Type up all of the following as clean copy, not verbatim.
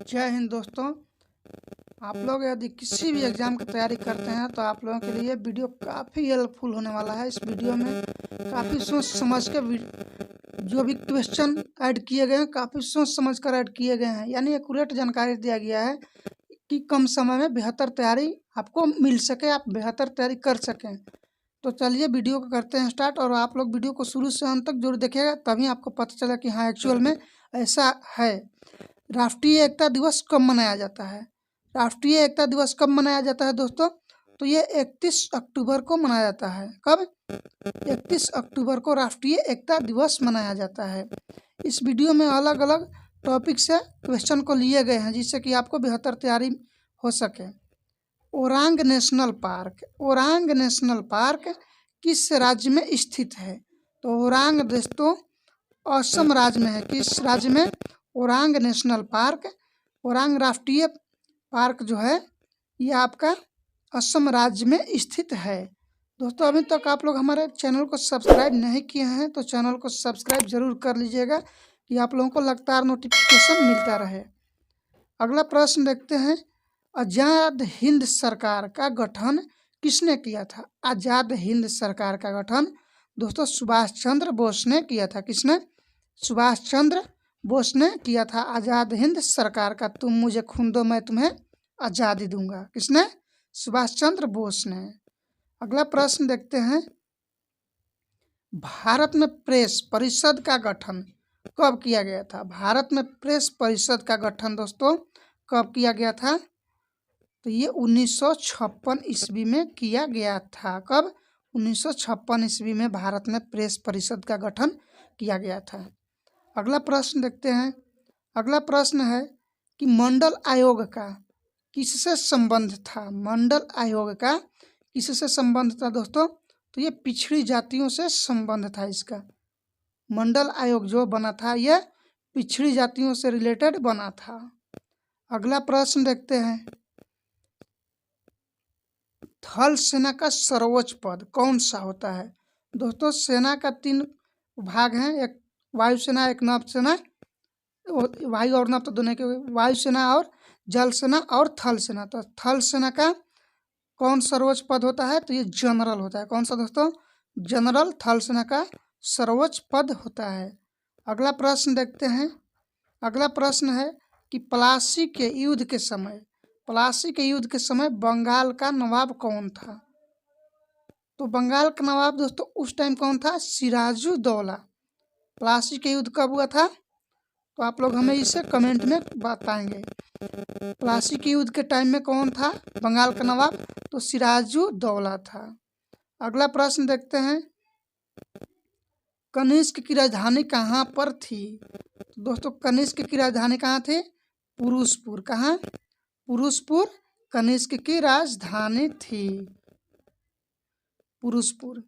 जय हिंद दोस्तों। आप लोग यदि किसी भी एग्ज़ाम की तैयारी करते हैं तो आप लोगों के लिए वीडियो काफ़ी हेल्पफुल होने वाला है। इस वीडियो में काफ़ी सोच समझ के जो भी क्वेश्चन ऐड किए गए हैं काफ़ी सोच समझ कर ऐड किए गए हैं, यानी एक्यूरेट जानकारी दिया गया है कि कम समय में बेहतर तैयारी आपको मिल सके, आप बेहतर तैयारी कर सकें। तो चलिए वीडियो को करते हैं स्टार्ट, और आप लोग वीडियो को शुरू से अंत तक जरूर देखिएगा, तभी आपको पता चला कि हाँ एक्चुअल में ऐसा है। राष्ट्रीय एकता दिवस कब मनाया जाता है? राष्ट्रीय एकता दिवस कब मनाया जाता है दोस्तों? तो ये 31 अक्टूबर को मनाया जाता है। कब? 31 अक्टूबर को राष्ट्रीय एकता दिवस मनाया जाता है। इस वीडियो में अलग अलग टॉपिक से क्वेश्चन को लिए गए हैं जिससे कि आपको बेहतर तैयारी हो सके। Orang national park, Orang national park किस राज्य में स्थित है? तो ओरांग दोस्तों असम राज्य में है। किस राज्य में? ओरांग नेशनल पार्क, ओरांग राष्ट्रीय पार्क जो है ये आपका असम राज्य में स्थित है। दोस्तों अभी तक आप लोग हमारे चैनल को सब्सक्राइब नहीं किए हैं तो चैनल को सब्सक्राइब जरूर कर लीजिएगा कि आप लोगों को लगातार नोटिफिकेशन मिलता रहे। अगला प्रश्न देखते हैं, आज़ाद हिंद सरकार का गठन किसने किया था? आज़ाद हिंद सरकार का गठन दोस्तों सुभाष चंद्र बोस ने किया था। किसने? सुभाष चंद्र बोस ने किया था आज़ाद हिंद सरकार का। तुम मुझे खून दो मैं तुम्हें आज़ादी दूंगा। किसने? सुभाष चंद्र बोस ने। अगला प्रश्न देखते हैं, भारत में प्रेस परिषद का गठन कब किया गया था? भारत में प्रेस परिषद का गठन दोस्तों कब किया गया था? तो ये 1956 ईस्वी में किया गया था। कब? 1956 ईस्वी में भारत में प्रेस परिषद का गठन किया गया था। अगला प्रश्न देखते हैं। अगला प्रश्न है कि मंडल आयोग का किससे संबंध था? मंडल आयोग का किससे संबंध था दोस्तों? तो ये पिछड़ी जातियों से संबंध था इसका। मंडल आयोग जो बना था ये पिछड़ी जातियों से रिलेटेड बना था। अगला प्रश्न देखते हैं, थल सेना का सर्वोच्च पद कौन सा होता है? दोस्तों सेना का 3 भाग हैं, एक वायुसेना, एक नौसेना, वायु और नभ तो दोनों के, वायुसेना और जल सेना और थल सेना। तो थल सेना का कौन सर्वोच्च पद होता है? तो ये जनरल होता है। कौन सा दोस्तों? जनरल थल सेना का सर्वोच्च पद होता है। अगला प्रश्न देखते हैं। अगला प्रश्न है कि प्लासी के युद्ध के समय, प्लासी के युद्ध के समय बंगाल का नवाब कौन था? तो बंगाल का नवाब दोस्तों उस टाइम कौन था? सिराजुद्दौला। प्लासी के युद्ध कब हुआ था? तो आप लोग हमें इसे कमेंट में बताएंगे। प्लासी के युद्ध के टाइम में कौन था बंगाल का नवाब? तो सिराजुद्दौला था। अगला प्रश्न देखते हैं, कनिष्क की राजधानी कहाँ पर थी? तो दोस्तों कनिष्क की राजधानी कहाँ थी? पुरुषपुर। कहाँ? पुरुषपुर कनिष्क की राजधानी थी, पुरुषपुर।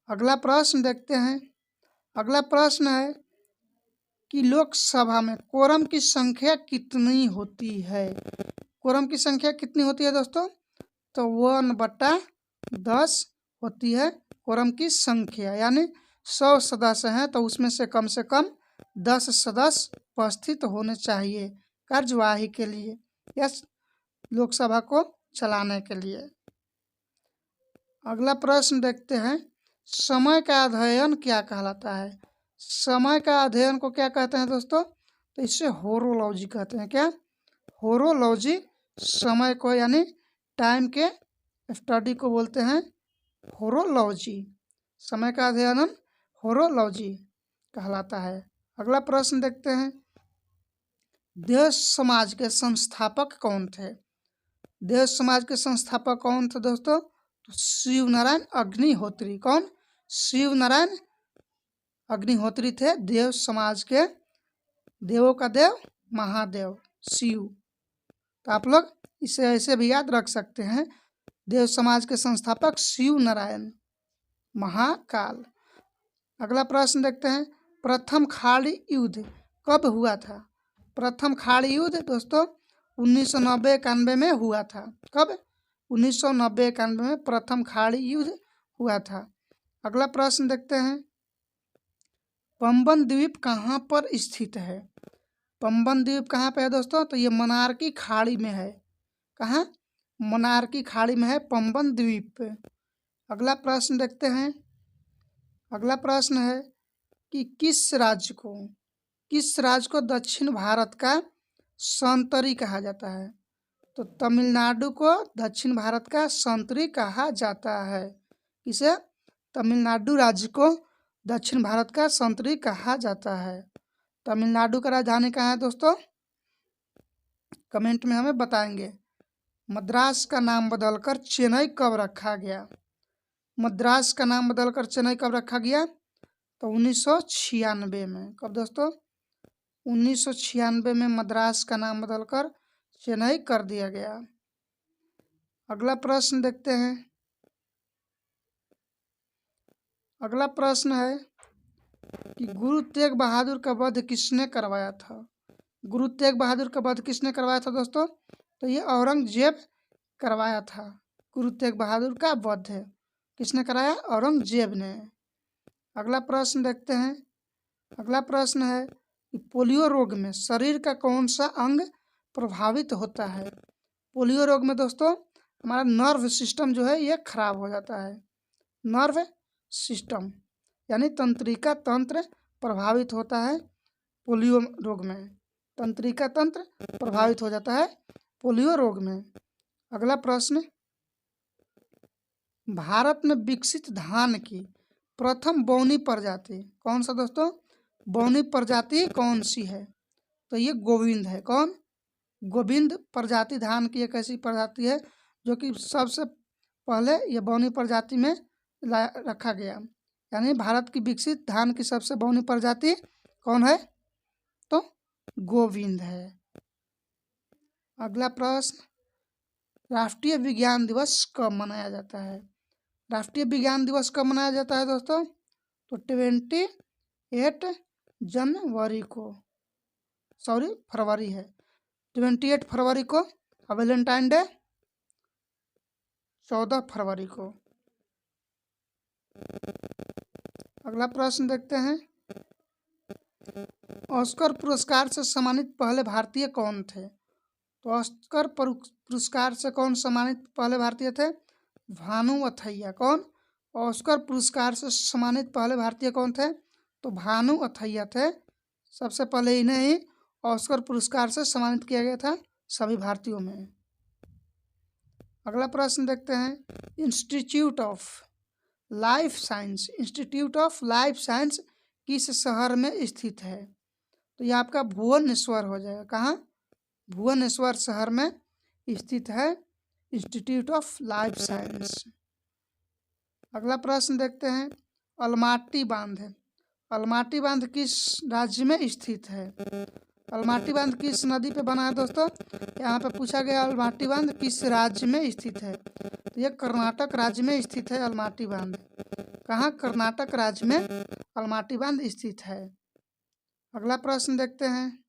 अगला प्रश्न देखते हैं। अगला प्रश्न है कि लोकसभा में कोरम की संख्या कितनी होती है? कोरम की संख्या कितनी होती है दोस्तों? तो 1/10 होती है कोरम की संख्या, यानी 100 सदस्य हैं तो उसमें से कम 10 सदस्य उपस्थित होने चाहिए कार्यवाही के लिए या लोकसभा को चलाने के लिए। अगला प्रश्न देखते हैं, समय का अध्ययन क्या कहलाता है? समय का अध्ययन को क्या कहते हैं दोस्तों? तो इसे होरोलॉजी कहते हैं। क्या? होरोलॉजी समय को यानी टाइम के स्टडी को बोलते हैं होरोलॉजी। समय का अध्ययन होरोलॉजी कहलाता है। अगला प्रश्न देखते हैं, देश समाज के संस्थापक कौन थे? देश समाज के संस्थापक कौन थे दोस्तों? तो शिव नारायण अग्निहोत्री। कौन? शिव नारायण अग्निहोत्री थे देव समाज के, देवों का देव महादेव शिव। तो आप लोग इसे ऐसे भी याद रख सकते हैं, देव समाज के संस्थापक शिव नारायण महाकाल। अगला प्रश्न देखते हैं, प्रथम खाड़ी युद्ध कब हुआ था? प्रथम खाड़ी युद्ध दोस्तों 1990-91 में हुआ था। कब? 1990-91 में प्रथम खाड़ी युद्ध हुआ था। अगला प्रश्न देखते हैं, पंबन द्वीप कहाँ पर स्थित है? पंबन द्वीप कहाँ पे है दोस्तों? तो ये मन्नार की खाड़ी में है। कहाँ? मन्नार की खाड़ी में है पंबन द्वीप। अगला प्रश्न देखते हैं। अगला प्रश्न है कि किस राज्य को दक्षिण भारत का संतरी कहा जाता है? तो तमिलनाडु को दक्षिण भारत का संतरी कहा जाता है। किसे? तमिलनाडु राज्य को दक्षिण भारत का संतरी कहा जाता है। तमिलनाडु का राजधानी कहाँ है दोस्तों? कमेंट में हमें बताएंगे। मद्रास का नाम बदलकर चेन्नई कब रखा गया? मद्रास का नाम बदलकर चेन्नई कब रखा गया? तो 1996 में। कब दोस्तों? 1996 में मद्रास का नाम बदलकर चेन्नई कर दिया गया। अगला प्रश्न देखते हैं। अगला प्रश्न है कि गुरु तेग बहादुर का वध किसने करवाया था? गुरु तेग बहादुर का वध किसने करवाया था दोस्तों? तो ये औरंगजेब करवाया था। गुरु तेग बहादुर का वध किसने कराया? औरंगजेब ने। अगला प्रश्न देखते हैं। अगला प्रश्न है कि पोलियो रोग में शरीर का कौन सा अंग प्रभावित होता है? पोलियो रोग में दोस्तों हमारा नर्व सिस्टम जो है ये खराब हो जाता है। नर्व सिस्टम यानी तंत्रिका तंत्र प्रभावित होता है पोलियो रोग में। तंत्रिका तंत्र प्रभावित हो जाता है पोलियो रोग में। अगला प्रश्न, भारत में विकसित धान की प्रथम बौनी प्रजाति कौन सा दोस्तों? बौनी प्रजाति कौन सी है? तो ये गोविंद है। कौन? गोविंद प्रजाति धान की एक ऐसी प्रजाति है जो कि सबसे पहले ये बौनी प्रजाति में रखा गया। यानी भारत की विकसित धान की सबसे बौनी प्रजाति कौन है? तो गोविंद है। अगला प्रश्न, राष्ट्रीय विज्ञान दिवस कब मनाया जाता है? राष्ट्रीय विज्ञान दिवस कब मनाया जाता है दोस्तों? तो 28 जनवरी को, फरवरी है। 28 फरवरी को। वैलेंटाइन डे 14 फरवरी को। अगला प्रश्न देखते हैं। ऑस्कर पुरस्कार से सम्मानित पहले भारतीय कौन थे? तो ऑस्कर पुरस्कार से कौन सम्मानित पहले भारतीय थे? भानु अथैया। कौन? ऑस्कर पुरस्कार से सम्मानित पहले भारतीय कौन थे? तो भानु अथैया थे। सबसे पहले इन्हें ही ऑस्कर पुरस्कार से सम्मानित किया गया था सभी भारतीयों में। अगला प्रश्न देखते हैं। इंस्टीट्यूट ऑफ लाइफ साइंस किस शहर में स्थित है? तो यह आपका भुवनेश्वर हो जाएगा। कहाँ? भुवनेश्वर शहर में स्थित है इंस्टीट्यूट ऑफ लाइफ साइंस। अगला प्रश्न देखते हैं। अलमाटी बांध किस राज्य में स्थित है? अलमाटी बांध किस नदी पे बना है दोस्तों? यहाँ पे पूछा गया अलमाटी बांध किस राज्य में स्थित है? तो ये कर्नाटक राज्य में स्थित है अलमाटी बांध। कहाँ? कर्नाटक राज्य में अलमाटी बांध स्थित है। अगला प्रश्न देखते हैं।